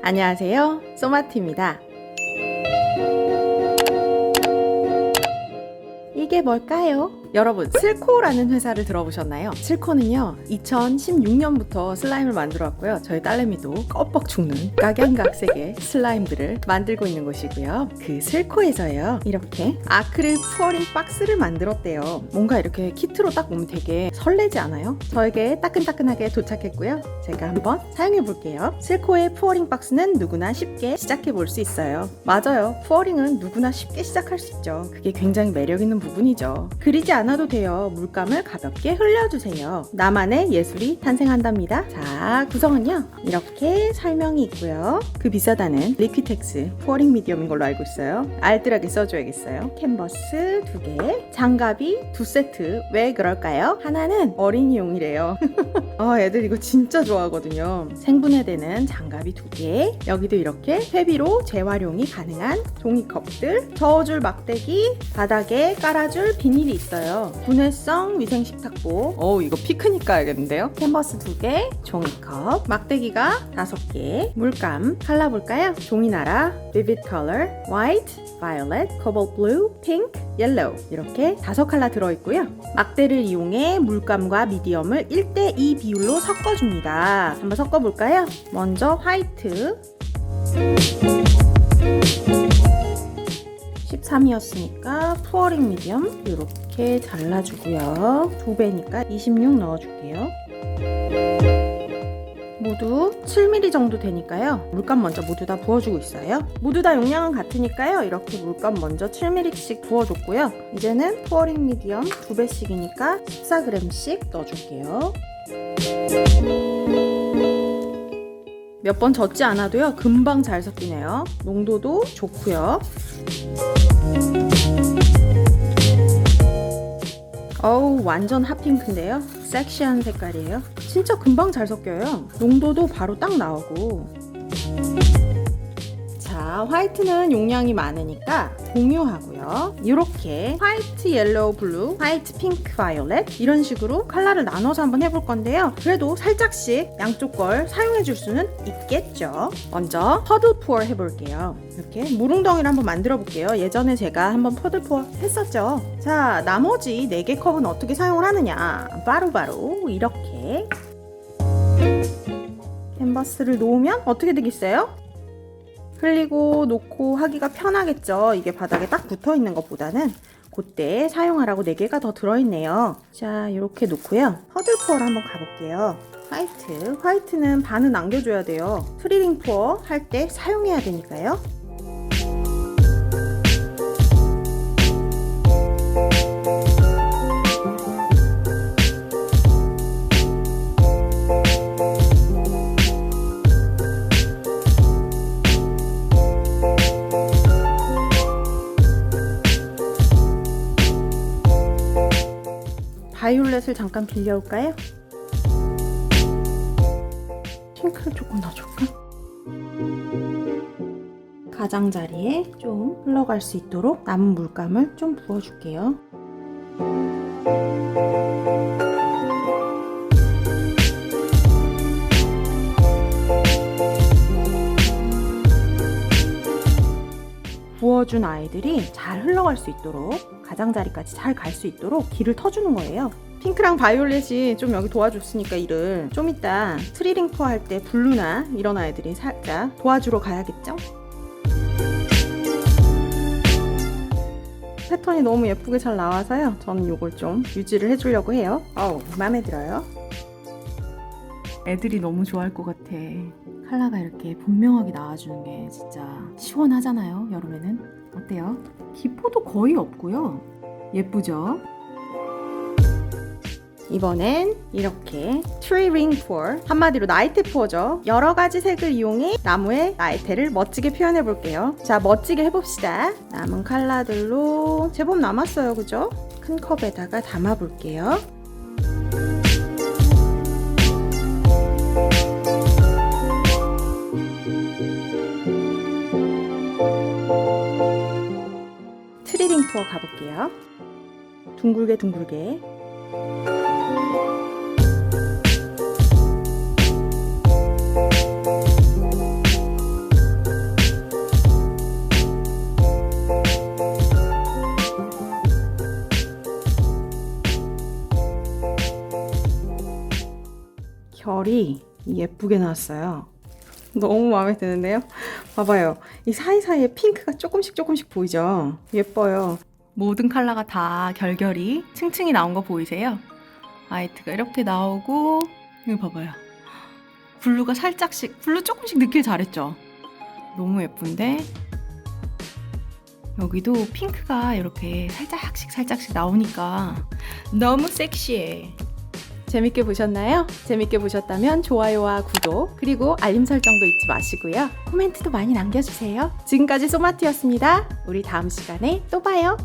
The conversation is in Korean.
안녕하세요, 소마티입니다. 이게 뭘까요? 여러분, 슬코라는 회사를 들어보셨나요? 슬코는요 2016년부터 슬라임을 만들어 왔고요. 저희 딸내미도 껌뻑 죽는 각양각색의 슬라임들을 만들고 있는 곳이고요. 그 슬코에서요 이렇게 아크릴 푸어링 박스를 만들었대요. 뭔가 이렇게 키트로 딱 오면 되게 설레지 않아요? 저에게 따끈따끈하게 도착했고요. 제가 한번 사용해 볼게요. 슬코의 푸어링 박스는 누구나 쉽게 시작해 볼 수 있어요. 맞아요, 푸어링은 누구나 쉽게 시작할 수 있죠. 그게 굉장히 매력 있는 부분이죠. 그리지 않아도 돼요. 물감을 가볍게 흘려주세요. 나만의 예술이 탄생한답니다. 자, 구성은요 이렇게 설명이 있고요. 그 비싸다는 리퀴텍스 푸어링 미디엄인 걸로 알고 있어요. 알뜰하게 써줘야겠어요. 캔버스 2개, 장갑이 2세트. 왜 그럴까요? 하나는 어린이용이래요. 애들 이거 진짜 좋아하거든요. 생분해되는 장갑이 2개, 여기도 이렇게 회비로 재활용이 가능한 종이컵들, 저어줄 막대기, 바닥에 깔아줄 비닐이 있어요. 분해성 위생 식탁보. 이거 피크닉 가야겠는데요? 캔버스 2개, 종이컵, 막대기가 5개, 물감 갈라볼까요? 종이나라, vivid color, white, violet, cobalt blue, pink, yellow 이렇게 5컬러 들어있고요. 막대를 이용해 물감과 미디엄을 1:2 비율로 섞어줍니다. 한번 섞어볼까요? 먼저 화이트 13이었으니까 푸어링 미디엄 이렇게 잘라주고요. 2배니까 26 넣어줄게요. 모두 7mm 정도 되니까요. 물감 먼저 모두 다 부어주고 있어요. 모두 다 용량은 같으니까요. 이렇게 물감 먼저 7mm씩 부어줬고요. 이제는 푸어링 미디엄 2배씩이니까 14g씩 넣어줄게요. 몇 번 젓지 않아도요 금방 잘 섞이네요. 농도도 좋고요. 완전 핫핑크인데요. 섹시한 색깔이에요. 진짜 금방 잘 섞여요. 농도도 바로 딱 나오고. 자, 화이트는 용량이 많으니까 공유하고요. 이렇게 화이트, 옐로우, 블루, 화이트, 핑크, 바이올렛 이런 식으로 컬러를 나눠서 한번 해볼 건데요. 그래도 살짝씩 양쪽 걸 사용해 줄 수는 있겠죠. 먼저 퍼들 푸어 해볼게요. 이렇게 물웅덩이를 한번 만들어 볼게요. 예전에 제가 한번 퍼들 푸어 했었죠. 자, 나머지 4개 컵은 어떻게 사용을 하느냐. 바로바로 이렇게 캔버스를 놓으면 어떻게 되겠어요? 흘리고 놓고 하기가 편하겠죠. 이게 바닥에 딱 붙어 있는 것보다는 그때 사용하라고 4개가 더 들어있네요. 자, 이렇게 놓고요. 퍼들 푸어를 한번 가볼게요. 화이트는 반은 남겨줘야 돼요. 트리링 푸어 할 때 사용해야 되니까요. 바이올렛을 잠깐 빌려올까요? 핑크를 조금 넣어줄까? 가장자리에 좀 흘러갈 수 있도록 남은 물감을 좀 부어줄게요. 부어준 아이들이 잘 흘러갈 수 있도록 가장자리까지 잘 갈 수 있도록 길을 터주는 거예요. 핑크랑 바이올렛이 좀 여기 도와줬으니까 일을 좀 이따 트리링 푸어 할 때 블루나 이런 아이들이 살짝 도와주러 가야겠죠? 패턴이 너무 예쁘게 잘 나와서요. 저는 이걸 좀 유지를 해주려고 해요. 마음에 들어요. 애들이 너무 좋아할 것 같아. 컬러가 이렇게 분명하게 나와주는 게 진짜 시원하잖아요. 여름에는. 어때요? 기포도 거의 없고요. 예쁘죠? 이번엔 이렇게 트리 링 푸어, 한마디로 나이테 푸어죠. 여러 가지 색을 이용해 나무의 나이테를 멋지게 표현해 볼게요. 자, 멋지게 해봅시다. 남은 컬러들로 제법 남았어요, 그죠? 큰 컵에다가 담아 볼게요. 트리링 투어 가볼게요. 둥글게 색깔이 예쁘게 나왔어요. 너무 마음에 드는데요? 봐봐요. 이 사이사이에 핑크가 조금씩 보이죠? 예뻐요. 모든 컬러가 다 결결이 층층이 나온 거 보이세요? 화이트가 이렇게 나오고, 이거 봐봐요. 블루가 살짝씩, 블루 조금씩 넣길 잘했죠? 너무 예쁜데? 여기도 핑크가 이렇게 살짝씩 나오니까 너무 섹시해. 재밌게 보셨나요? 재밌게 보셨다면 좋아요와 구독, 그리고 알림 설정도 잊지 마시고요. 코멘트도 많이 남겨주세요. 지금까지 소마티였습니다. 우리 다음 시간에 또 봐요.